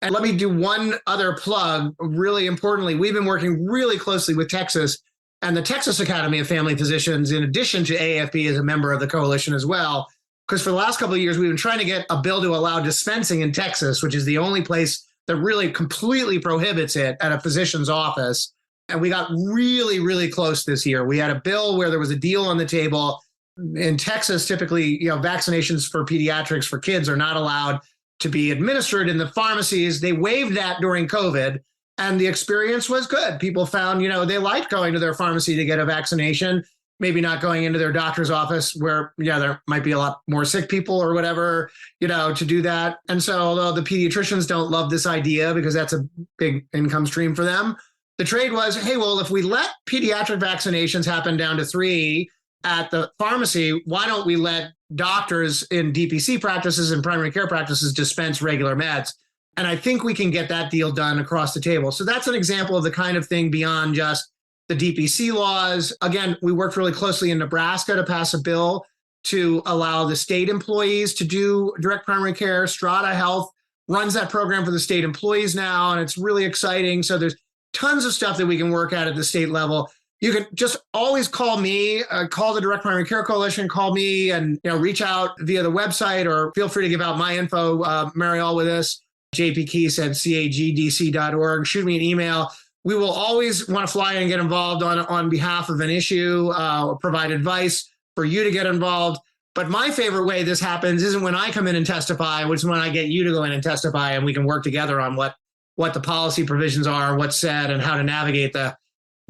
And let me do one other plug. Really importantly, we've been working really closely with Texas, and the Texas Academy of Family Physicians, in addition to AAFP, is a member of the coalition as well. Because for the last couple of years, we've been trying to get a bill to allow dispensing in Texas, which is the only place that really completely prohibits it at a physician's office. And we got really, really close this year. We had a bill where there was a deal on the table. In Texas, typically, vaccinations for pediatrics for kids are not allowed to be administered in the pharmacies. They waived that during COVID, and the experience was good. People found, they liked going to their pharmacy to get a vaccination, maybe not going into their doctor's office where, there might be a lot more sick people or whatever, to do that. And so although the pediatricians don't love this idea because that's a big income stream for them, the trade was, hey, well, if we let pediatric vaccinations happen down to 3 at the pharmacy, why don't we let doctors in DPC practices and primary care practices dispense regular meds? And I think we can get that deal done across the table. So that's an example of the kind of thing beyond just the DPC laws. Again, we worked really closely in Nebraska to pass a bill to allow the state employees to do direct primary care. Strata Health runs that program for the state employees now, and it's really exciting. So there's tons of stuff that we can work at the state level. You can just always call me, call the Direct Primary Care Coalition, call me, and reach out via the website, or feel free to give out my info, Marielle, with this, jpkeese@cagdc.org. Shoot me an email. We will always want to fly in and get involved on behalf of an issue, or provide advice for you to get involved. But my favorite way this happens isn't when I come in and testify, which is when I get you to go in and testify, and we can work together on what the policy provisions are, what's said, and how to navigate the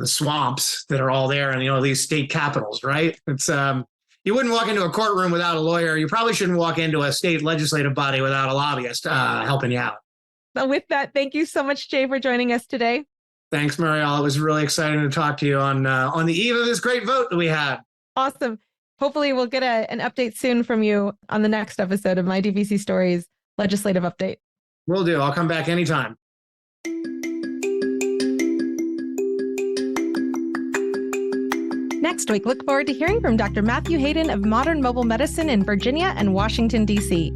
swamps that are all there in these state capitals, right? It's you wouldn't walk into a courtroom without a lawyer. You probably shouldn't walk into a state legislative body without a lobbyist helping you out. So with that, thank you so much, Jay, for joining us today. Thanks, Marielle. It was really exciting to talk to you on the eve of this great vote that we had. Awesome. Hopefully we'll get an update soon from you on the next episode of my DPC Stories legislative update. Will do. I'll come back anytime. Next week, look forward to hearing from Dr. Matthew Hayden of Modern Mobile Medicine in Virginia and Washington, D.C.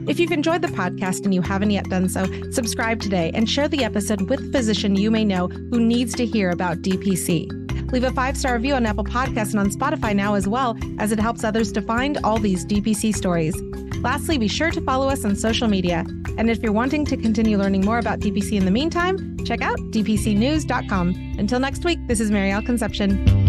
If you've enjoyed the podcast and you haven't yet done so, subscribe today and share the episode with a physician you may know who needs to hear about DPC. Leave a 5-star review on Apple Podcasts and on Spotify now as well, as it helps others to find all these DPC stories. Lastly, be sure to follow us on social media. And if you're wanting to continue learning more about DPC in the meantime, check out dpcnews.com. Until next week, this is Marielle Concepcion.